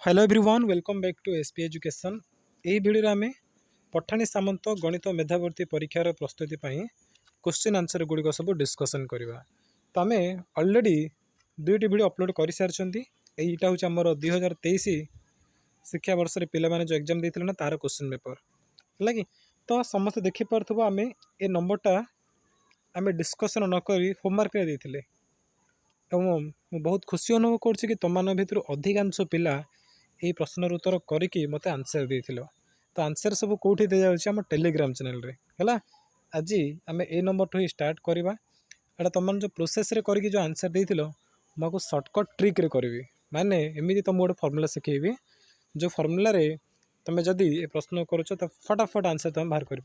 Hello everyone welcome back to SP education. यही video आम पठाणी सामंत गणित मेधावर्ती परीक्षार प्रस्तुति क्वेश्चन आंसर गुड़िक सब डिस्कसन करवा। तो आम अलरेडी दुईटी भिडियो अपलोड कर सारी। यहीटा हूँ आमर 2023 शिक्षा वर्ष पे जो एग्जाम देते ना तार क्वेश्चन पेपर है कि तो समस्त देखिपे आम ए नंबरटा आम डिस्कसन नक होमवर्क देते। बहुत खुशी अनुभव कर तुम भर अधिकांश पिला यही प्रश्नर उत्तर करके मत आंसर देथिल। तो आंसर सब कौटी दि जाऊँगी आम टेलीग्राम चैनल रे है। आज आम ए नंबर ठू ही स्टार्ट करवा। एटा तुम जो प्रोसेस रे करके जो आंसर देथिल मुझे सर्टकट ट्रिक रे करी माने एमती तुम गोटे फर्मुला शिखेबी जो फर्मुला रे तुम जदि ए प्रश्न करुच तो फटाफट आंसर तुम बाहर कर।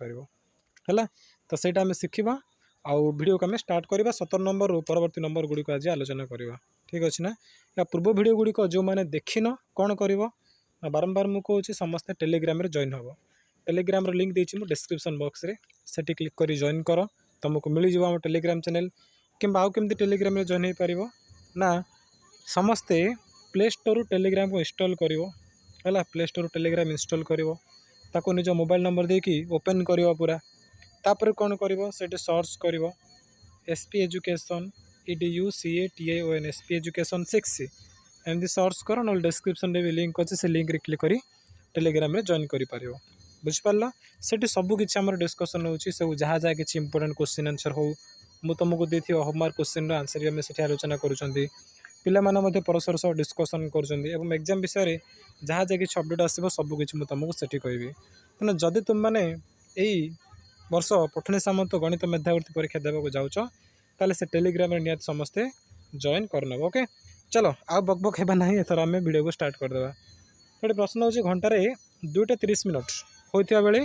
तो सहीटा आम शिखा आउ वीडियो को आम स्टार्ट करवा 17 नंबर रू परवर्ती नंबर गुड़िक आज आलोचना करवा। ठीक अच्छे ना। या पूर्व वीडियो गुड़िक जो मैंने देखिन कौन कर बारंबार मुझे कहूँ समस्ते टेलीग्राम रे जॉइन हम। टेलीग्राम लिंक देती डिस्क्रिप्शन बॉक्स रे सेठी क्लिक कर जॉइन कर तुमको मिल जाव टेलीग्राम चैनल कि आउ केमती टेलीग्राम रे जॉइन हो पार ना समस्ते प्ले स्टोर टेलीग्राम को इंस्टॉल कर प्ले स्टोर टेलीग्राम इंस्टॉल कर निज मोबाइल नंबर देकी ओपन कर पूरा तापर कौन कर सर्च कर SP education EDUCATION SP education 6 एमती सर्च कर ना डिस्क्रिप्शन भी लिंक अच्छे से लिंक रे क्लिक कर टेलीग्राम रे जॉइन कर बुझिपार से सबकि आम डिस्कसन हो सब जहाँ जहाँ कि इंपोर्टेंट क्वेश्चन आंसर हो तुमको देती होमवर्क क्वेश्चन आंसर भी आम से आलोचना करुँच पिला परस्पर सह डिस्कसन कर एग्जाम विषय जहाँ जहाँ कि अपडेट आसो सबकि तुमको सेठी कहबी। तेना जदि तुम मैंने यही वर्ष पठाणी सामंत गणित मेधावर्ती परीक्षा देवाक जाऊच ताले से टेलीग्राम रे नियत समस्ते जॉइन करनब। ओके चलो आ बक बक हेबा नहीं एथर आम वीडियो को स्टार्ट करदेवा। गोटे प्रश्न हो घंटे 2:30 होता बेले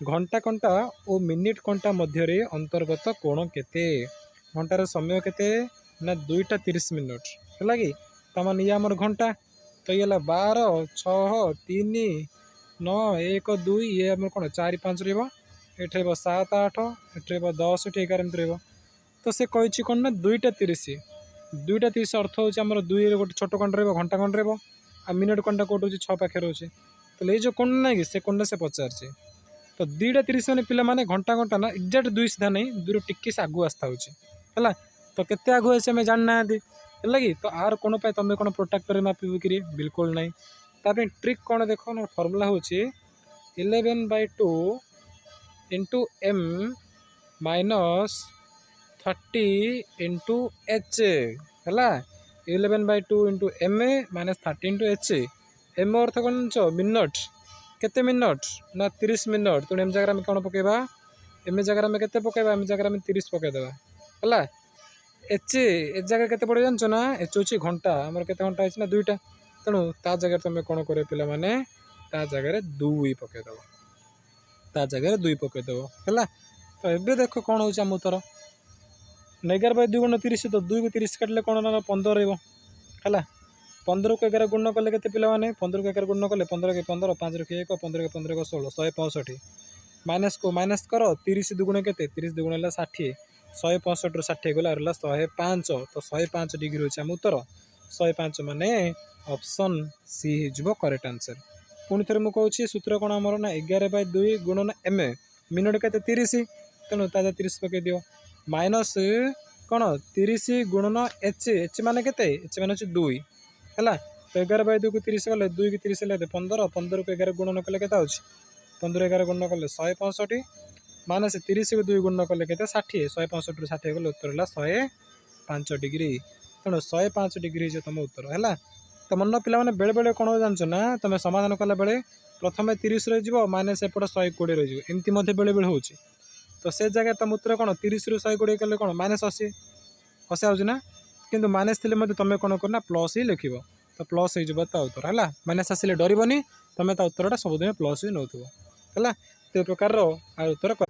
घंटा कंटा और मिनिट कंटा मध्य अंतर्गत कोण केते घंटार समय केते ना 2:30 है कि तमान ये आमर घंटा तो ये 12 6 3 9 1 2 ये आम कौन 4 5 ये 7 8 ये 10 ये 11 एमती रही। तो से कही कौन ना 2:30 अर्थ हूँ आम 2 गोटे छोट कंड घंटा कंड आ मिनिट कंटा कौट 6 पाखे रोचे तो ये जो कौन ना कि से कौन से पचार तो 2:30 मैंने पिला माने घंटा घंटा ना एक्जाक्ट 2 सीधा नहीं 2 टिके से आगू आस्था है तो केते आगू अच्छे आम जानना है कि तो आर कौन पाए तुम कौन प्रोटेक्टर मापिबू कि बिल्कुल नहीं ताप ट्रिक कौन देख ना फर्मुला हूँ 11/2 into m minus 30 into h है 11/2 into m minus 30 into h m अर्थ कौन मिनट केते मिनट ना 30 मिनट तेणु एम जगह कौन पकेबा एम जगह में केते पकेबा एम जगह में 30 पकईदेवा है एच ए जगह केते पड़े जानछ ना एच हूँ घंटा आमर केते घंटा है ना 2टा तेणु ता जगह तुम कौन कर पिला माने ता जगह 2 पकईदेव ता जगह 2 पकईदेव है। तो ये देख कौन हो आम उत्तर 11/2 गुण 30 तो 2 को 30 काटिले कौन ना 15 है 15 को 11 गुण कले के पिला 15 को 11 गुण कले 15 के 15 5 के 1 15 के 15 को 16 165 माइनस को माइनस कर 30 दुगुण के 30 दुगुण है 60 165 60 गला 105 तो 105 डिग्री होची आम उत्तर 105 माने ऑप्शन सी हो करेक्ट आंसर। पुणी थे मुझे कहूँ सूत्र कौन आमर ना 11/2 गुण ना एम मिनिट के 30 तेणु ताजा 30 पकई दियो माइनस कौन 30 गुणन एच एच मान के एच मान 2 है तो 11/2 को 30 गले 2 की 30 ले 15 15 को 11 गुणन कले के 15 11 गुणन कले 165 माइनस 30 को 2 गुणन कले के 60 165 रू 60 गले उत्तर है 105 डिग्री तेणु 105 डिग्री जो तुम उत्तर है। तो मन पिला मैंने बेले बेले कौन जानछ ना तुम समाधान कला बेले प्रथम 30 रही माइनस एपट 120 रही एमती बेले बेले हो तो से जगह तुम उत्तर कौन 30 रू 120 कले कौन माइनस 80 आना कि माइनस थे तुम कौन करना प्लस ही लिख तो प्लस हो उत्तर है माइनस आसिले डरबनी तुम ता उत्तरटा सबुदिन प्लस ही नौ है तो प्रकार उत्तर कर।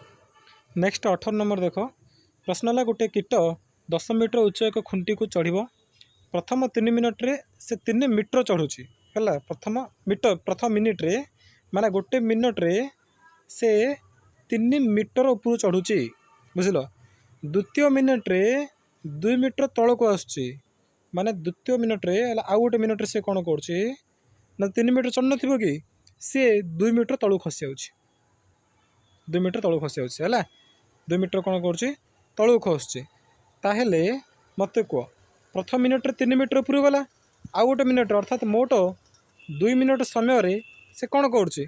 नेक्स्ट 18 नंबर देख प्रश्न है गोटे कीट 10 मीटर उच्च एक खुंटी को चढ़ प्रथम 3 मिनिट्रे से 3 मीटर चढ़ुची है प्रथम मिनिट रे माने गोटे मिनिट्रे से 3 मीटर ऊपर चढ़ुची बुझल द्वितीय मिनिट्रे 2 मीटर तल को आसुची माने द्वितीय मिनिट्रे आउ गोटे मिनिट्रे से कौन कर ना 3 मीटर चढ़ नथिबो कि सी 2 मीटर तळु खसी जाउछि 2 मीटर तळु खसी जाउछि हैला 2 मीटर कोन करछि तळु खसछि ताहेले मते को प्रथम मिनिट रे 3 मीटर ऊपर गला आ गोटे मिनिट अर्थात मोट 2 मिनिट समय रे से कोन करछि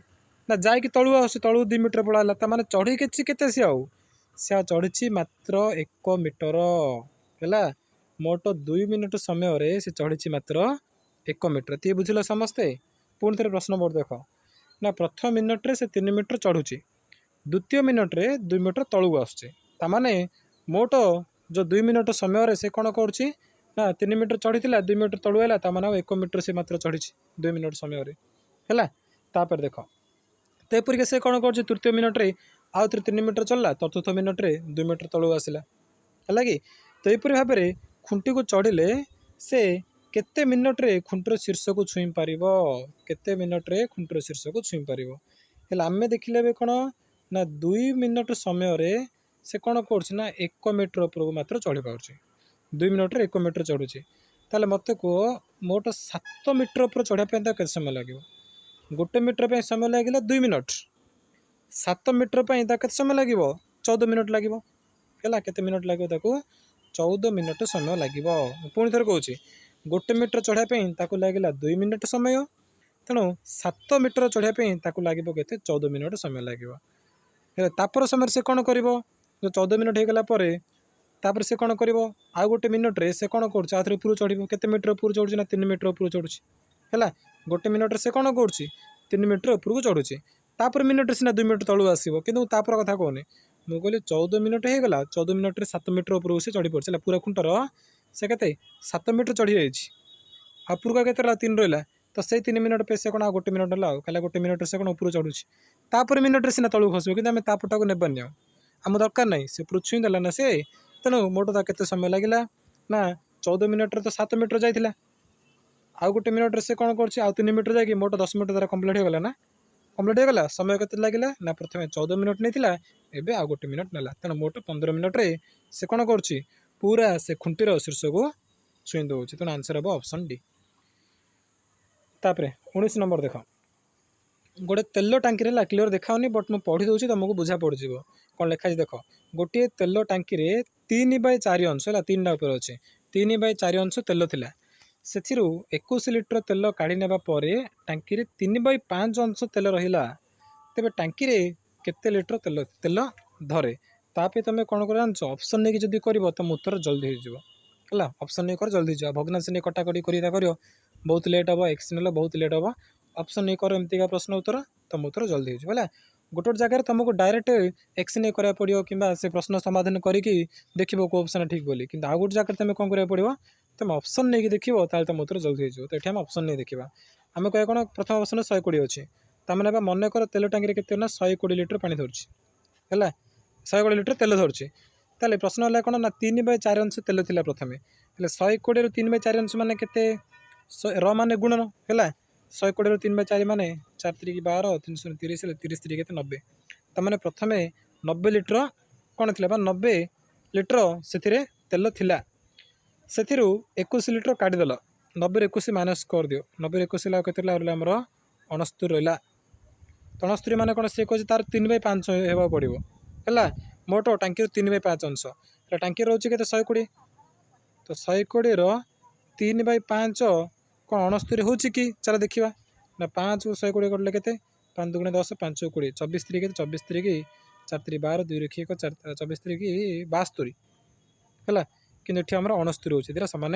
ना जाय कि तळु आसी तळु 2 मीटर पळाला त माने चढ़ी केछि केते से चढ़ी मात्र 1 मीटर हैला मोट 2 मिनिट समय रे से चढ़ी मात्र 1 मीटर ती बुझिल समस्ते पुणी थे प्रश्न बोर्ड देख ना प्रथम मिनिट रे से 3 मीटर चढ़ुची द्वितीय मिनिट रे 2 मीटर तळु आसुची तामाने मोट जो 2 मिनिट समय रे से कोन करछि ना 3 मीटर चढ़ी 2 मीटर तळु आला तामाने 1 मीटर से मात्र चढ़ी 2 मिनिट समय रे हैला तापर देख तेपरिके से कोन करछि तृतीय मिनिट रे आउ 3 मीटर चलला चतुर्थ मिनिट रे 2 मीटर तळु आसिला हैला कि तेपरि भाबे रे खुंटी को चढ़िले से केते मिनिट रे खुंटर शीर्ष को छुई पारिबो केते मिनिट रे खुंटर शीर्ष को छुई पारिबो हेला आमे देखिले बे कोन ना 2 मिनिट समय रे से कोन करछि ना 1 मीटर ऊपर को मात्र चढ़ी पाउछि 2 मिनिट रे 1 मीटर चढ़ुछि ताले मते को मोट 7 मीटर ऊपर चढ़ा पे केते समय लागिबो 1 मीटर पे समय लागिला 2 मिनिट 7 मीटर पे केते समय लागिबो 14 मिनिट लागिबो हेला केते मिनिट लागिबो ताको 14 मिनिट समय लागिबो पुणी थर कहूछि 1 मीटर चढ़ापी ताकू लगिला 2 मिनिट समय तेणु 7 मीटर चढ़ापी ताकू लगे केते 14 मिनिट समय लगे तापर समय से कौन कर जो 14 मिनिट होगला तापर से कौन कर आउ गोटे मिनिट रे से कौन कर ऊपर चढ़ केते मीटर ऊपर चढ़ुची ना 3 मीटर ऊपर चढ़ुची है गोटे मिनिट से कौन कर 3 मीटर ऊपर को चढ़ुची तापर मिनिट सीना 2 मीटर तलू आसो कि तापर कथा कहूनी मुझे कहली 14 मिनिट होगला 14 मिनिट 7 मीटर ऊपर से चढ़ी पड़े पूरा खुंटर से केते 7 मीटर चढ़ी जाइए आपुर के 3 रहा तो से 3 मिनिट पे से कौन आ गोटे मिनिट है कहला गोटे मिनिट से कौन ऊपर चढ़ुची तापर मिनिट सीना तलू खसो कि आम तापटा को नेबानी आम दरकार ना से छुई देला ना से तेणु मोटा केते समय लगिला ना 14 मिनिट तो 7 मीटर जाइला आउ गोटे मिनिट से कौन कर 3 मीटर जाकि मोट 10 मिनिट द्वारा कम्प्लीट होगला ना कम्प्लीट होगला समय केते लगिला ना प्रथम 14 मिनिट नहीं एबे आ गोटे मिनिट नाला तेणु मोट 15 मिनिट रे से कौन कर पूरा से खुंटीर शीर्ष को छुई दौर तेणु आंसर हम ऑप्शन डी तापरे 19 नंबर देख गोटे तेल टांकी है क्लीयर देखाऊनी बट मुझे पढ़ी दूसरी तुमको बुझा पड़ जाव कौन लिखाई देख गोटे तेल टांकी 3/4 अंश है 3टा उपर अच्छे 3/4 अंश तेल थिला से 21 लिटर तेल काढ़ी नेबा परे टांकी 3/5 अंश तेल रहिला तेबे टांकी केते लिटर तेल तेल धरे तापे तुम कौन कर ऑप्शन नहीं जब कर तुम उत्तर जल्दी हो ऑप्शन नहीं कर जल्दी जा भग्नांश नहीं कटाकटी कर बहुत लेट हम एक्सटेंड बहुत लेट हम ऑप्शन नहीं कर एमती प्रश्न उत्तर तुम उत्तर जल्दी हो गोटे गोटे जगह तुमको डायरेक्ट एक्स नहीं करा पड़ो कि से प्रश्न समाधान करके देखो कौ ऑप्शन ठीक बोली कि आउ गोटे जगह तुम कौन करा पड़ो तुम ऑप्शन नहीं देखो तुम उत्तर जल्दी हो तो ये आम ऑप्शन नहीं देखा आम कह कौन प्रथम ऑप्शन 120 अच्छे तमें मन कर तेल टांगी के 120 लिटर पानी धरुची है 120 लिटर तेल धरुची ताले प्रश्न है कौन ना 3/4 अंश तेल थिला प्रथम 120 रू 3/4 अंश मान के मान गुणन है 120 रू 3/4 मान 4 3 12 330 30 3 के 90 तमें प्रथम 90 लिटर कौन थी 90 लिटर से तेल थिला से 21 लिटर काढ़ीदेल 90 21 माइनस कर दियो 90 21 के आमर 69 रहा तो 69 मान कौन सी कहे तार 3/5 होगा पड़ो है मोट टांकी 3/5 अंश टांकी रोचे के 120 तो 120 3/5 कौन 69 हो चल देखा ना 5 को 120 कटले के 5 2 10 5 20 24 3 के 24 3 की 4 3 12 2 रखी 24 3 की 72 है कि आम 69 हो सामान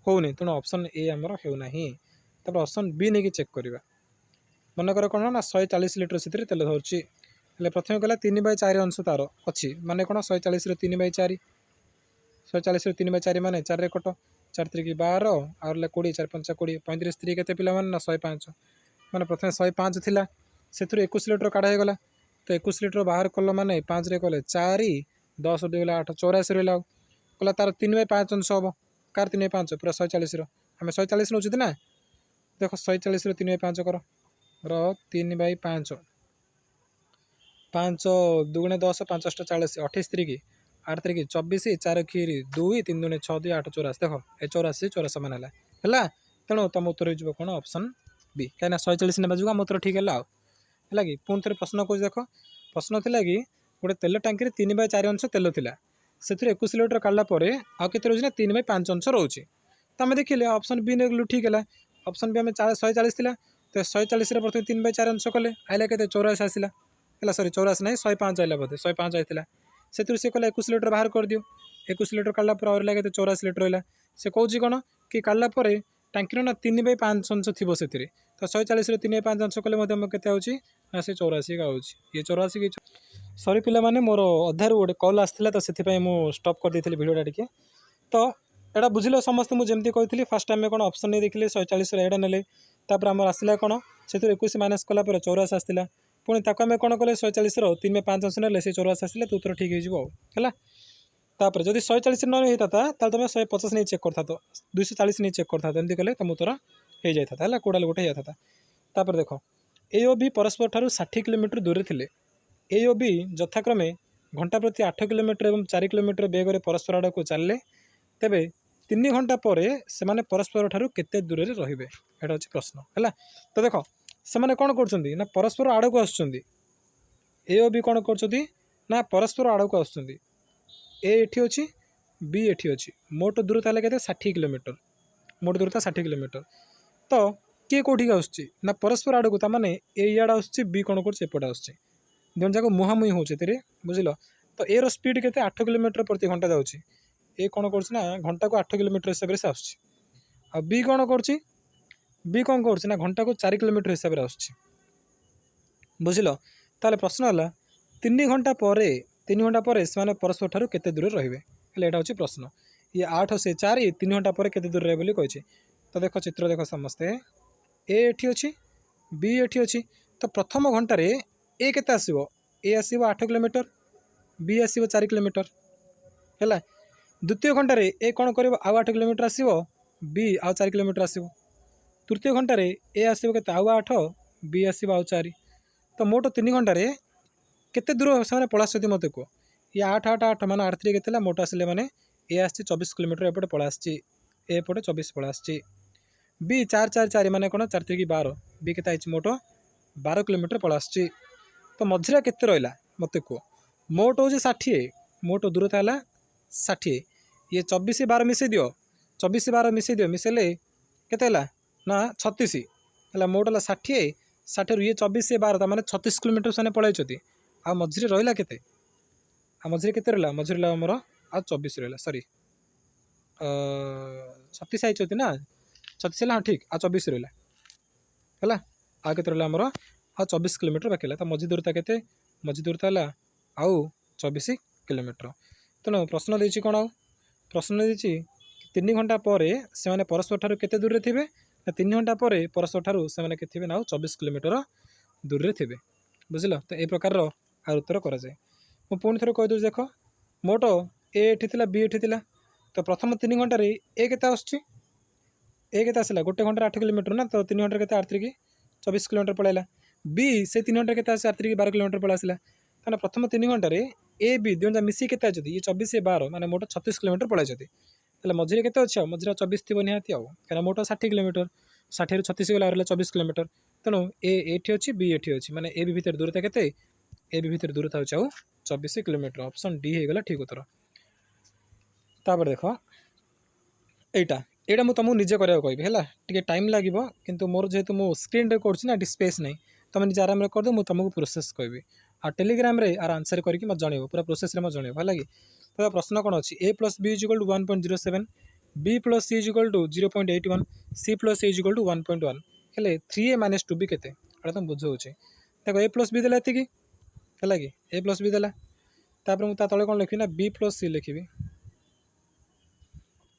होनी तेणु ऑप्शन ए आमर होना तब ऑप्शन बी नहीं चेक करवा मनकर कौन ना 140 लिटर से तेल धरुची प्रथम कहला 3/4 अंश तार अच्छी माने कौन 140 3/4 140 3/4 मान 4 कट 4 3 12 आर 20 4 5 20 35 3 के पिला ना 105 मैंने प्रथम 105 थिला से 21 लिटर काढ़ा गला तो 21 लिटर बाहर कल माने 5 रे कले 4 10 2 8 84 रहा कहला तार 3/5 अंश हम कार 3/5 पूरा 140 आम 140 नौचे ना देख 140 3/5 कर 3/5 5 2 10 5 40 28 3 की 8 3 की 24 4 खीरी 2 3 2 6 2 8 84 देख ए 84 चौरास मान है तेणु तुम उत्तर हो कौन ऑप्शन बी कहीं 140 ने बाजू आम उत्तर ठीक है कि पुणी थे प्रश्न कौन देख प्रश्न थी कि गोटे तेल टांकी 3/4 अंश तेल थी से 21 लिटर काढ़ला आउ के रोचे ना 3/5 अंश रोचे तो आम देखिले ऑप्शन बी नेलु ठीक है ऑप्शन बी आम 140 थी तो 140 प्रथम 3/4 अंश कले आइला के 84 आसला है सरी 84 ना 105 आइला बोधे 105 आईला से कहला 21 लिटर बाहर कर दियो 21 लिटर काढ़ला और के 84 लिटर रहा से कौन कौन कि काढ़ला टांकी ना 3/5 अंश थी से तो 140 3/5 अंश कले के से 84 का ये 84 की सरी पे मोर अधार गोटे कल आसाला तो से मुझे स्टॉप कर देती भिडियोटा टी तो यहाँ बुझल समस्त मुझे जमी कही फास्ट टाइम कौन ऑप्शन नहीं देखिए 140 एटा ने आम आसला कौन से 21 माइनस कला 84 आसाला पुणी ताको आम कौन कले 140 3/5 अंश ने से 84 आसाला तो उत्तर ठीक है तापर जब 140 न होता तुम 150 नहीं चेक करता 240 नहीं चेक करता एमती कले तुम उत्तर हो जाता है कौटा गोटे हो जाता तापर देख ए ओ बी परस्पर ठार 60 किलोमीटर दूर थे ए ओ बी यथाक्रमे घंटा प्रति 8 किलोमीटर और 4 किलोमीटर बेगर परस्पर आड़ को चलने तेबे 3 घंटा पर से परस्पर ठार केते दूर रे रहिबे एटा होची प्रश्न है तो देख से मैंने कौन कर परस्पर आड़ को आसुँच ए ओ बी कौन कर परस्पर आड़ को आसुँच ए एठी अच्छी बी एठी अच्छी मोट दूरता है के 60 किलोमीटर मोट दूरता 60 किलोमीटर तो किए कौटिक आसुँच ना परस्पर आड़ को ताने ए इयाड़ आसुँच बी कौन करपटे आसुँच दोन जाक मुहांमुही होते बुझल तो ए रो स्पीड के 8 किलोमीटर प्रति घंटा जाऊँगी ए कौन करना घंटा को 8 किलोमीटर हिसाब से आसुँच आ बी कौन कर घंटा को 4 किलोमीटर हिसाब से आसुँच बुझल ताले प्रश्न है 3 घंटा पर से परस्पर ठार केते दूर रे यहाँ हूँ प्रश्न ये 8 से 4 3 घंटा पर केते दूर रहे कही तो देख चित्र देख समस्ते ए एठी अच्छी बी एठी अच्छी तो प्रथम घंटे ए केते आसीबो ए आसीबो 8 किलोमीटर बी आसीबो 4 किलोमीटर है द्वितीय घंटे ए कौन कर आउ 8 किलोमीटर आसीबो बी आउ 4 किलोमीटर आसीबो तृतीय घंटे ए आसीबो केते आउ 8 बी आसीबो आउ 4 तो मोट 3 घंटे केते दूर से पलास मत कह ये 8 8 8 मान 8 3 के मोट आसिले मैंने ए आसी 24 किलोमीटर एपटे पड़ा एपटे 24 पड़ा बी 4 4 4 मान कौन 4 3 12 बी के मोट 12 किलोमीटर पड़ा तो मझे केते रहा मत कह मोट हूँ 60 मोट दूरता है 60 ये 24 12 मिसई दियो 24 12 मिसई दियो मिसेले केते ना 36 है मोट है 60 60 ये 24 12 मैंने 36 किलोमीटर से पलैती आ मझे रहा केते आ मझे केते रहा मझे रहा आमर आ 24 रहा सॉरी 36 आई ना 36 हाँ ठीक आ 24 रहा है आ केते रहा आमर आ 24 किलोमीटर बाकी है तो मझी दूरता केते मझी दूरता है आउ 24 किलोमीटर तेणु प्रश्न देती कौन आउ प्रश्न देती 3 घंटा पर से परस्पर ठार केते दूर थे 3 घंटा पर परस्पर ठार से थे ना 24 किलोमीटर दूर थे बुझल तो ये प्रकार आर उत्तर कराए मु पुणी थे कहीदे देख मोट ए एठी थिला बी एठी थिला तो प्रथम 3 घंटे ए केते आसुची ए केते आसला गोटे घंटे 8 किलोमीटर ना तो 3 घंटे केते 8 3 24 किलोमीटर पलैला बी से 3 घंटे केते 8 3 12 किलोमीटर पलैला ताना प्रथम 3 घंटे ए बी दोन मिसी केते आछथि ये 24 12 माने मोट 36 किलोमीटर पलैछथि ताले मझिरे केते अछि मझिरे 24 थिबो निहाती आ काना मोट 60 किलोमीटर 60 रु 36 गला 24 किलोमीटर तेणु ए एठी अछि बी एठी अछि माने ए बी भीतर दूरता केते ए बी भीतर दूरता अछि 24 किलोमीटर ऑप्शन डी हो गला ठीक उत्तर तापर देख एटा एटा मु तुमको निजे करिया कहबी हैला टिके टाइम लागिवो किंतु मोर जेहेतु मो स्क्रीन रे करछि ना स्पेस नै तुम निजे आराम रे कर दो मु तुमको प्रोसेस कहबी आ टेलीग्राम रे आर आंसर करके मत जणेबो पूरा प्रोसेस रे मत जणेबो हैला कि तो प्रश्न कोन अछि a + b = 1.07 b + c = 0.81 c + a = 1.1 हेले 3a - 2b केते एटा तुम बुझौ छै देखो a + b देला एति की हैला कि a + b देला तापर मु ता तळे कोन लिखि ना b + c लिखिबी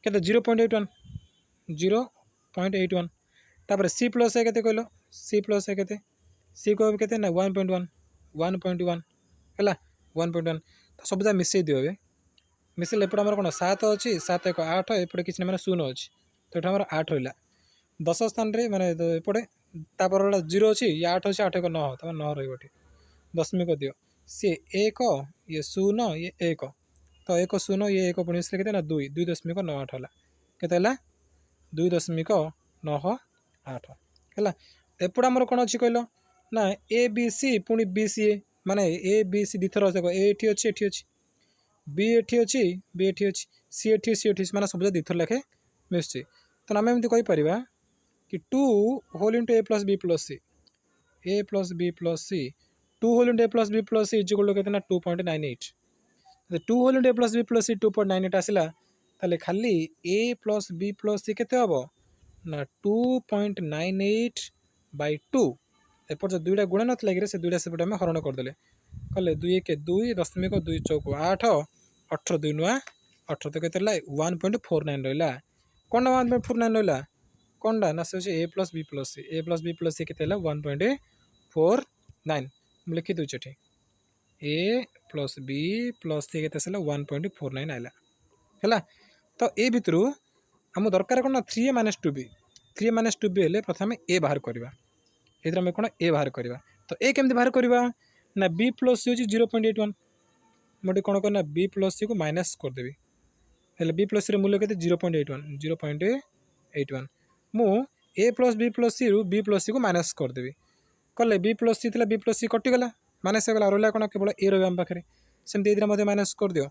केते 0.81 0.81 तापर c + a केते कहलो c + a केते c को केते ना 1.1 1.1 है 1.1 तो सब जा मिसई दियो ए मिसेल एपटे आम कौन 7 अच्छी 7 1 8 एपटे किसी ना 0 अच्छी तो ये 8 रहा 10 स्थान रे माने एपटे तापर 0 अच्छी ये 8 अच्छी 8 1 9 तुम 9 रही दशमिक दियो सी 1 ये 0 ये 1 तो 1 0 ये 1 पुणी मिसले के 2 2.98 है केते 2.98 है एपट आमर कौन अच्छी कहल ना ए बी सी पुणी बी सी ए माने ए बी सी दिथर देख ए एठी अच्छी एठी अच्छी बी एठी अच्छी बी एठी अच्छी सी एठी सी एठी माने सब दिथर लेखे मिसुची तो आम एमती कहीपर कि 2 whole into A plus B plus C 2 whole into A plus B plus C equal to केतना 2.98 2 whole into A plus B plus C 2.98 आसला ताले खाली A plus B plus C केते हबो ना 2.98 बाय 2 एपट जो दुईटा गुणा नथिला कि से दुईटा सेपटे आम हरण करदे कले 2 1 2 दशमिक 2 चौक 8 18 2 नुआ 18 तो केते 1.49 रहा कौन 1.49 रहा कौन ना से ए प्लस बी प्लस सी केते 1.49 लिखि दूचे ए प्लस बी प्लस सी केते 1.49 आइला है तो ए भितर आम दरकार कौन ना 3a minus 2b 3a minus 2b हेल्ले प्रथम ए बाहर करवा ये आम कौन ए बाहर करवा तो ए केमती बाहर करवा ना बी प्लस सी हूँ 0.81 मुझे कौन करना बी प्लस सी को माइनस करदेवी हेल्ले बी प्लस सी मूल्य के 0.81 मु ए प्लस सी रु बी प्लस सी को माइनस करदेवी कले B plus C B plus C कटिगला माइनस होगा रहा कौन केवल ए रहा आम पाखे सेमती ये माइनस कर दियो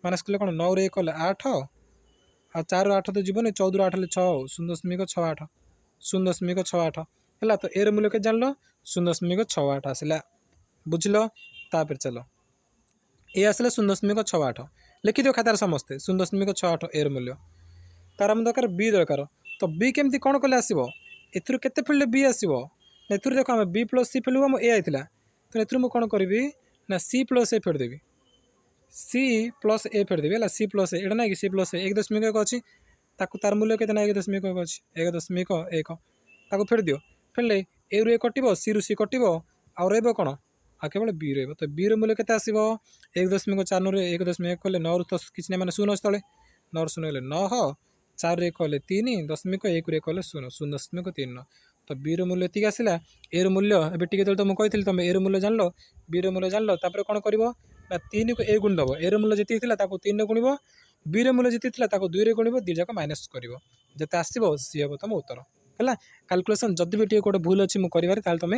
माइनस कले कौन 9 रे कले 8 आ 4 8 तो जीवन 14 8 6 0.68 है तो ए मूल्य के जान 0.68 आसला बुझल तापर चलो ए आसला 0.68 लिखि दियो खातार समस्ते 0.68 एर मूल्य तार आम दरकार बी दरकार तो बी केमती कौन कले आसो एथुर केते फिल्ड बी आसो एथुर देख आम बी प्लस सी फिल्ड आम ए आइला तो एथुर मुझे कौन करी ना सी प्लस ए फेरदेवी सी प्लस ए फेरदेवी है सी प्लस ए ना कि सी प्लस ए 1.1 अच्छी तार मूल्य के 1.1 अच्छी 1.1 ताको फेर दियो फेरले ए रु ए कटो सी रु सी कटो आउ रो कौन आ केवल बी रो तो बी मूल्य के 1.4 1.1 कले 9 तो किसी ना मैंने 0 तले 9 0 हेल्ले 9 4 रे कले 3 दशमिक 1 कले 0.3 तो बी मूल्य ये आसला ए मूल्य ए टी तो मुझे कही तुम ए मूल्य जान बी मूल्य जान तापर कौन कर 3 को ए गुण दब ए मूल्य जी 3 गुणब बी मूल्य जी 2 रे गुणब दी जाक माइनस कर जिते आसो सी हम तुम उत्तर है कैलकुलेसन जदि भी टे गोटे भूल अच्छी मुझे तुम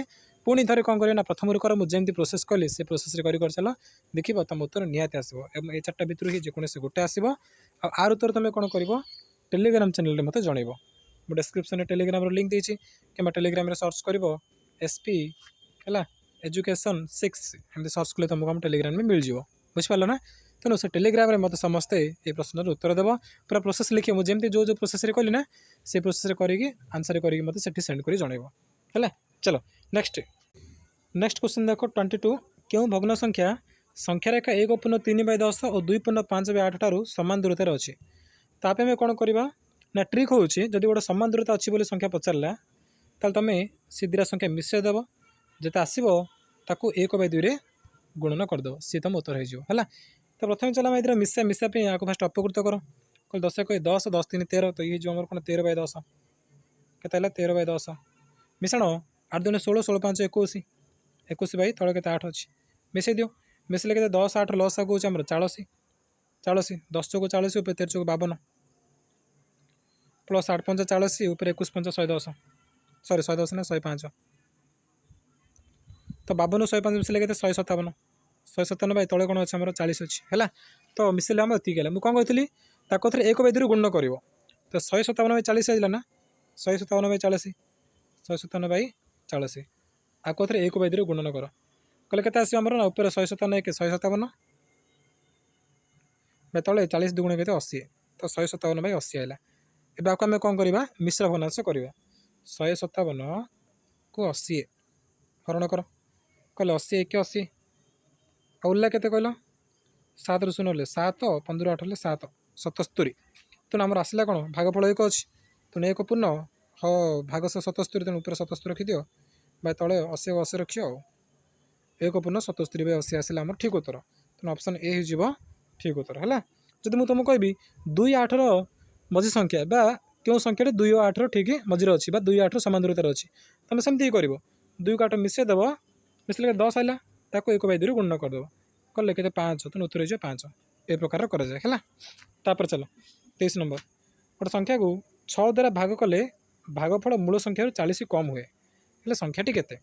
पुणी थे कौन कर प्रथम कर मुझे प्रोसेस कली से प्रोसेस कर चल देख तुम उत्तर निहाती आसो ए 4टा भितर ही जेकोसी गोटे आसो आर उत्तर तुम कौन कर टेलीग्राम चैनल मत जनइब मु डिस्क्रिप्शन टेलीग्राम लिंक देती कि टेलीग्राम सर्च कर एसपी है एजुकेशन 6 एम सर्च कले तुमको हम टेलीग्राम में मिल जाव बुझिपाल ना तेणु से टेलीग्राम में मत समस्ते ये प्रश्न उत्तर देव पूरा प्रोसेस लिखे मुझे जमी जो प्रोसेस कली ना से प्रोसेस करके आंसर करके मत सेंड कर जनइब है चलो नेक्स्ट क्वेश्चन देख 22 क्यों भग्न संख्या संख्या रेखा 1/3/10 और 2/5/8 ठारू समान दूरतार अच्छी ताप आम कौन करवा ना ट्रिक हूँ जब गोटे समान दूरता अच्छी बोली संख्या पचारा ताल तुम सीधा संख्या मिसईदेव जिते आसो ताकू 1/2 गुणन करदेव सी तुम उत्तर है तो प्रथम चल ये मिसा मिसापी आपको फास्ट अपकृत कर कल 10 कही 10 10 3 13 तो ये जो आम कौन 13/10 के 13/10 मिशाण 8 2 16 16 5 21 21 बै तले के 8 अच्छी मिसई दियो मिसले के 10 8 लस आगे हूँ 40 40 10 चौक 40 उपर 13 चौक 52 प्लस 8 5 40 उपर 21 5 110 सॉरी 110 ना 105 तो 52 105 मिसले के 157 157 बै तले कौन अच्छे आम 40 अच्छी है तो मिसले आम ये मुझे कौन कही ताको 1/2 गुणन कर तो 157 40 आइला ना 157 40 157 आपको 1/2 गुणन कर कले के आमर ना ऊपर 157 157 तले 40 दुगुण के 80 तो 157 80 आइला ए आपको आम कौन करवा मिश्र भग्नांश करवा 157 को 80 हरण कर कले 80 1 80 उल्ला के कहल 7 रु 0 7 15 8 7 77 तेणु आमर आसला कौन भागफल 1 अच्छी तेणु 1 पूर्ण हाँ भाग 77 तेणु ऊपर 77 रखिदि भाई तले 80 80 रखिए 1 पूर्ण 77/80 आसला आम ठीक उत्तर तेणु ऑप्शन ए हो ठीक उत्तर है जब मुझे तुमको कहि 2 8 मझी संख्या बा क्यों संख्या 2 और 8 ठीक मझे अच्छी 2 8 समान दूरतार अच्छी तुम सेमती ही कर 2 को 8 मिसईदेव मिसले 10 आइला ताको 1/2 गुणन करदेव कले के 5 तेणु उत्तर हो 5 ए प्रकार कराए है चलो 23 नंबर गोटे संख्या को 6 द्वारा भाग कले भागफल मूल संख्या 40 कम हुए ହେଲେ ସଂଖ୍ୟାଟି କେତେ?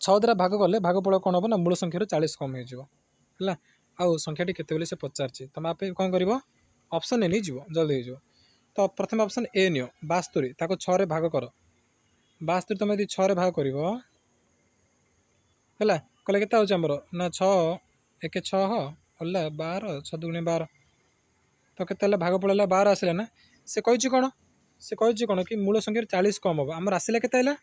6 ଦ୍ୱାରା ଭାଗ କଲେ ଭାଗଫଳ କ'ଣ ହେବ ନା ମୂଳ ସଂଖ୍ୟାରୁ 40 କମ୍ ହେଇଯିବ ହେଲା। ଆଉ ସଂଖ୍ୟାଟି କେତେ ବୋଲି ସେ ପଚାରିଛି, ତମେ ଆପେ କ'ଣ କରିବ ଅପସନ୍ ଏ ନେଇଯିବ, ଜଲ୍ଦି ହେଇଯିବ। ତ ପ୍ରଥମେ ଅପସନ୍ ଏ ନିଅ 72, ତାକୁ 6ରେ ଭାଗ କର। 72 ତୁମେ ଯଦି 6ରେ ଭାଗ କରିବ ହେଲା, କହିଲେ କେତେ ହେଉଛି ଆମର ନା 6 1 6 ହେଲା 12 6 2 12, ତ କେତେ ହେଲା ଭାଗଫଳ ହେଲା 12 ଆସିଲା ନା। ସେ କହିଛି କ'ଣ କି ମୂଳ ସଂଖ୍ୟାରୁ 40 କମ୍ ହେବ। ଆମର ଆସିଲା କେତେ ହେଲା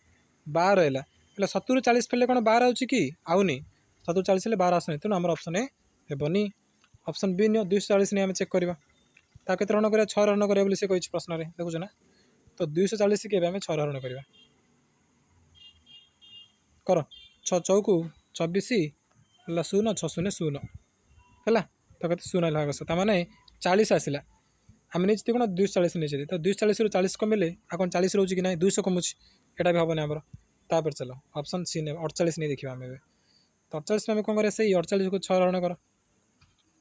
12 ହେଲା। ହେଲେ 70ରୁ 40 ଫେରିଲେ କ'ଣ 12 ହେଉଛି କି? ଆଉନି। 70ରୁ 40 ହେଲେ 12 ଆସୁନି, ତେଣୁ ଆମର ଅପସନ୍ ଏ ହେବନି। ଅପସନ୍ ବି ନିଅ 240 ନେଇ ଆମେ ଚେକ୍ କରିବା। ତା କେତେ ହରଣ କରିବା? 6 ହରଣ କରିବା ବୋଲି ସେ କହିଛି ପ୍ରଶ୍ନରେ, ଦେଖୁଛ ନା। ତ 240 କେବେ ଆମେ 6 ହରଣ କରିବା। କର 6 ଚଉକୁ 24 ହେଲା 0 6 0 0 ହେଲା। ତ କେତେ 0 ହେଲା ଆଗସ, ତାମାନେ 40 ଆସିଲା। ଆମେ ନେଇଛି କ'ଣ 240 ନେଇଛି, ତ 240ରୁ 40 କମିଲେ ଆଉ କ'ଣ 40 ରହୁଛି କି ନାହିଁ? 200 କମୁଛି, ଏଇଟା ବି ହେବନି ଆମର। ତାପରେ ଚାଲ ଅପସନ୍ ସି ନେବା 48 ନେଇ ଦେଖିବା ଆମେ ଏବେ। ତ 48 ଆମେ କ'ଣ କରିବା? ସେଇ 48କୁ 6 ହରଣ କର,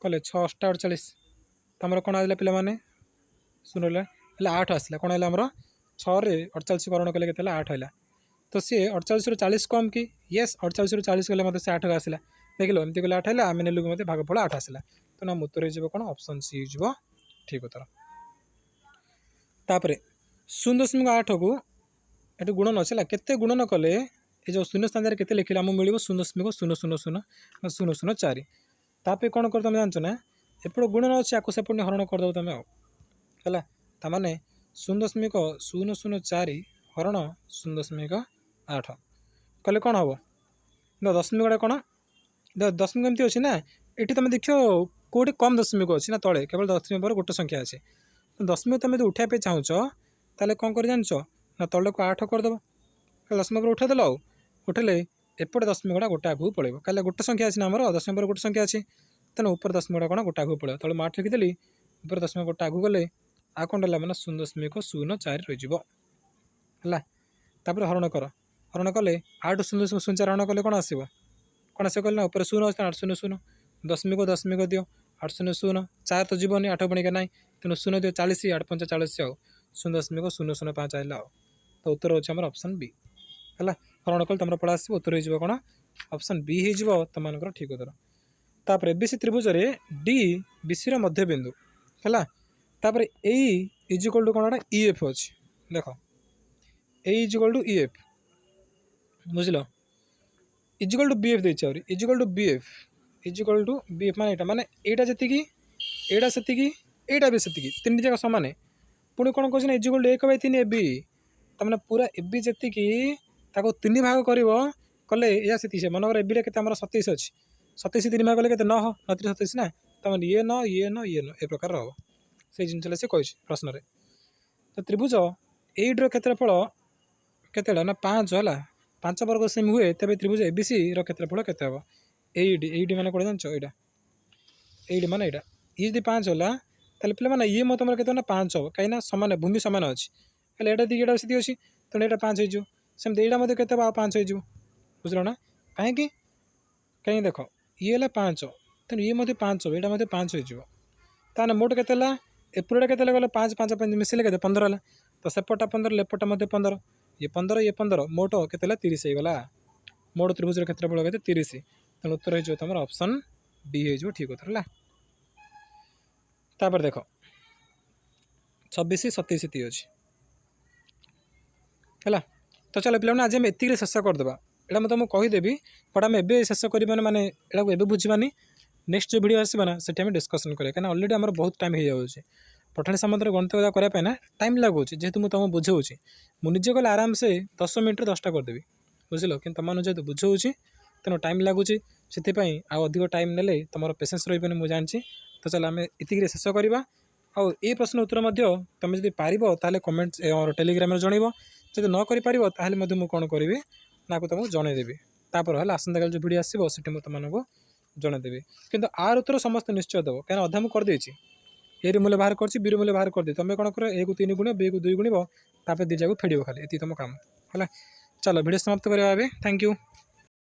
କଲେ 6 8 48, ତମର କ'ଣ ଆସିଲା ପିଲାମାନେ? ଶୁଣିଲା ହେଲେ 8 ଆସିଲା। କ'ଣ ହେଲା ଆମର 6ରେ 48କୁ ହରଣ କଲେ କେତେ ହେଲା? 8 ହେଲା। ତ ସିଏ 48ରୁ 40 କମ୍ କି? ୟେସ୍, 48ରୁ 40 ଗଲେ ମୋତେ ସେ 8 ଆସିଲା। ଦେଖିଲ ଏମିତି ଗଲେ 8 ହେଲା, ଆମେ ନେଲୁ ମୋତେ ଭାଗଫଳ 8 ଆସିଲା। ତେଣୁ ଆମ ଉତ୍ତର ହେଇଯିବ କ'ଣ? ଅପସନ୍ ସି ହେଇଯିବ ଠିକ୍ ଉତ୍ତର। ତାପରେ 0.8କୁ ଏଠି ଗୁଣନ ଅଛି ହେଲା, କେତେ ଗୁଣନ କଲେ ଏ ଯେଉଁ ଶୂନ୍ୟ ସ୍ଥାନରେ କେତେ ଲେଖିଲେ ଆମକୁ ମିଳିବ? 0.000 ତାପରେ କ'ଣ କର ତୁମେ ଜାଣିଛ ନା, ଏପଟେ ଗୁଣନ ଅଛି ଆକୁ ସେପଟେ ହରଣ କରିଦେବ ତୁମେ ଆଉ ହେଲା। ତାମାନେ 0.004 ହରଣ 0.8 କଲେ କ'ଣ ହେବ? ଦଶମିକଟା କ'ଣ ଦଶମିକ ଏମିତି ଅଛି ନା, ଏଠି ତୁମେ ଦେଖିବ କେଉଁଠି କମ୍ ଦଶମିକ ଅଛି ନା ତଳେ କେବଳ ଦଶମିକ ପରେ ଗୋଟେ ସଂଖ୍ୟା ଅଛି। ଦଶମିକ ତୁମେ ଯଦି ଉଠାଇବା ପାଇଁ ଚାହୁଁଛ ତାହେଲେ କ'ଣ କରି ଜାଣିଛ ନା ତଳକୁ 8 କରିଦେବ, ଦଶମିକ ପରେ ଉଠାଇଦେଲ, ଆଉ ଉଠାଇଲେ ଏପଟେ ଦଶମିକଟା ଗୋଟେ ଆଗକୁ ପଳେଇବ, କାହିଁକି ଗୋଟେ ସଂଖ୍ୟା ଅଛି ନା ଆମର, ଦଶମିକ ପରେ ଗୋଟେ ସଂଖ୍ୟା ଅଛି, ତେଣୁ ଉପରେ ଦଶମିକଟା କ'ଣ ଗୋଟେ ଆଗକୁ ପଳେଇବ। ତଳେ 8 ଲେଖିଦେଲି, ଉପରେ ଦଶମିକ ଗୋଟେ ଆଗକୁ ଗଲେ ଆଉ କ'ଣ ରହିଲା ମାନେ 0.04 ରହିଯିବ ହେଲା। ତାପରେ ହରଣ କର, ହରଣ କଲେ 8 0.04 ହରଣ କଲେ କ'ଣ ଆସିବ? କ'ଣ ଆସିବ କହିଲେ ନା, ଉପରେ 0 ଅଛି 8 0 0, ଦଶମିକ ଦିଅ 8 0 0, 4 ତ ଯିବନି 8 ବଣିକା ନାହିଁ, ତେଣୁ 0 ଦିଅ 40, 8 5 40 ଆଉ 0.005 ଆସିଲା ଆଉ। ତ ଉତ୍ତର ହେଉଛି ଆମର ଅପସନ୍ ବି ହେଲା। ହରଣ କଲେ ତୁମର ପଳା ଆସିବ, ଉତ୍ତର ହେଇଯିବ କ'ଣ? ଅପସନ୍ ବି ହେଇଯିବ ତୁମମାନଙ୍କର ଠିକ୍ ଉତ୍ତର। ତାପରେ ଏବିସି ତ୍ରିଭୁଜରେ ଡି ବିସିର ମଧ୍ୟବିନ୍ଦୁ ହେଲା। ତାପରେ ଏଇ ଇଜିକାଲ୍ ଟୁ କ'ଣଟା ଇ ଏଫ୍ ଅଛି, ଦେଖ ଏଇ ଇଜିକାଲ୍ ଟୁ ଇ ଏଫ୍, ବୁଝିଲ, ଇଜିକାଲ୍ ଟୁ ବି ଏଫ୍ ଦେଇଛି, ଆହୁରି ଇଜିକାଲ୍ ଟୁ ବି ଏଫ୍, ଇଜିକାଲ୍ ଟୁ ବି ଏଫ୍ ମାନେ ଏଇଟା ଯେତିକି, ଏଇଟା ସେତିକି, ଏଇଟା ବି ସେତିକି, ତିନିଟି ଯାକ ସମାନେ। ପୁଣି କ'ଣ କହୁଛି ନା ଇଜିକାଲ୍ ଟୁ 1/3 ଏ ବି, ତାମାନେ ପୁରା ଏ ବି ଯେତିକି ତାକୁ 3 ଭାଗ କରିବ କଲେ ଏହା ସେତିକି। ମନେକର ଏ ବିରେ କେତେ ଆମର 27 ଅଛି, 27 3 ଭାଗ କଲେ କେତେ 9, 9 27 ନା, ତାମାନେ ଇଏ 9 ଇଏ 9 ଇଏ 9 ଏ ପ୍ରକାର ହେବ। ସେଇ ଜିନିଷଟା ସେ କହିଛି ପ୍ରଶ୍ନରେ। ତ ତ୍ରିଭୁଜ ଏଇଟିର କ୍ଷେତ୍ରଫଳ କେତେଟା ନା 5 ହେଲା, 5 ବର୍ଗ ସେମି ହୁଏ, ତେବେ ତ୍ରିଭୁଜ ଏବିସିର କ୍ଷେତ୍ରଫଳ କେତେ ହେବ? ଏଇଟି ମାନେ କ'ଣ ଜାଣିଛ? ଏଇଟି ମାନେ ଏଇଟା, ଇଏ ଯଦି 5 ହେଲା ତାହେଲେ ପିଲାମାନେ ଇଏ ମୋ ତୁମର କେତେ ନା 5 ହେବ, କାହିଁକିନା ସମାନ ଭୂମି ସମାନ ଅଛି, ହେଲେ ଏଇଟା ଦିକି ଏଇଟା ସେତିକି ଅଛି, ତେଣୁ ଏଇଟା 5 ହେଇଯିବ। ସେମିତି ଏଇଟା ମଧ୍ୟ କେତେ ହେବ? ଆଉ 5 ହେଇଯିବ, ବୁଝିଲ ନା। କାହିଁକି ଦେଖ ଇଏ ହେଲା 5, ତେଣୁ ଇଏ ମଧ୍ୟ 5 ହେବ, ଏଇଟା ମଧ୍ୟ 5 ହେଇଯିବ। ତାହେଲେ ମୋଟ କେତେ ହେଲା? ଏପଟଟା କେତେ ହେଲା ଗଲେ 5 5 5 ମିଶିଲେ କେତେ 15 ହେଲା। ତ ସେପଟଟା 15, ଏପଟଟା ମଧ୍ୟ 15, ଇଏ 15 ଇଏ 15, ମୋଟ କେତେ ହେଲା 30 ହେଇଗଲା। ମୋଟ ତ୍ରିଭୁଜର କ୍ଷେତ୍ରଫଳ କେତେ? 30। ତେଣୁ ଉତ୍ତର ହେଇଯିବ ତୁମର ଅପସନ୍ ଡି ହେଇଯିବ ଠିକ୍ ଉତ୍ତର ହେଲା। ତାପରେ ଦେଖ 26 27 ଏତିକି ଅଛି ହେଲା। ତ ଚାଲ ପିଲାମାନେ ଆଜି ଆମେ ଏତିକିରେ ଶେଷ କରିଦେବା। ଏଇଟା ମୁଁ ତୁମକୁ କହିଦେବି, ବଟ୍ ଆମେ ଏବେ ଶେଷ କରିବାନି, ମାନେ ଏଟାକୁ ଏବେ ବୁଝିବାନି। ନେକ୍ସଟ ଯେଉଁ ଭିଡ଼ିଓ ଆସିବ ନା ସେଠି ଆମେ ଡିସ୍କସନ୍ କରିବା, କାହିଁକିନା ଅଲରେଡ଼ି ଆମର ବହୁତ ଟାଇମ୍ ହେଇଯାଉଛି। ପଠାଣି ସାମନ୍ତର ଗଣିତ କରିବା ପାଇଁ ନା ଟାଇମ୍ ଲାଗୁଛି, ଯେହେତୁ ମୁଁ ତୁମକୁ ବୁଝାଉଛି। ମୁଁ ନିଜେ ଗଲେ ଆରାମସେ 10 ମିନିଟ୍ରେ 10ଟା କରିଦେବି, ବୁଝିଲ, କିନ୍ତୁ ତୁମମାନଙ୍କୁ ଯେହେତୁ ବୁଝାଉଛି ତେଣୁ ଟାଇମ୍ ଲାଗୁଛି, ସେଥିପାଇଁ ଆଉ ଅଧିକ ଟାଇମ୍ ନେଲେ ତୁମର ପେସେନ୍ସ ରହିବନି, ମୁଁ ଜାଣିଛି। ତ ଚାଲ ଆମେ ଏତିକିରେ ଶେଷ କରିବା। ଆଉ ଏଇ ପ୍ରଶ୍ନ ଉତ୍ତର ମଧ୍ୟ ତୁମେ ଯଦି ପାରିବ ତାହେଲେ କମେଣ୍ଟ ଟେଲିଗ୍ରାମରେ ଜଣାଇବ, ଯଦି ନ କରିପାରିବ ତାହେଲେ ମଧ୍ୟ ମୁଁ କ'ଣ କରିବି ନା ତୁମକୁ ଜଣାଇଦେବି। ତାପରେ ହେଲା ଆସନ୍ତାକାଲି ଯେଉଁ ଭିଡ଼ିଓ ଆସିବ ସେଠି ମୁଁ ତୁମମାନଙ୍କୁ ଜଣାଇଦେବି। କିନ୍ତୁ ଆର ଉତ୍ତର ସମସ୍ତେ ନିଶ୍ଚୟ ଦେବ, କାହିଁକିନା ଅଧା ମୁଁ କରିଦେଇଛି। ଏରୁ ମୂଲ୍ୟ ବାହାର କରିଛି, ବିରୁ ମୂଲ୍ୟ ବାହାର କରିଦେଇ, ତୁମେ କ'ଣ କର ଏକୁ 3 ଗୁଣିବ, ବିକୁ 2 ଗୁଣିବ, ତାପରେ 2 ଯାକୁ ଫେଡ଼ିବ, ଖାଲି ଏତିକି ତୁମ କାମ ହେଲା। ଚାଲ ଭିଡ଼ିଓ ସମାପ୍ତ କରିବା ଏବେ। Thank you.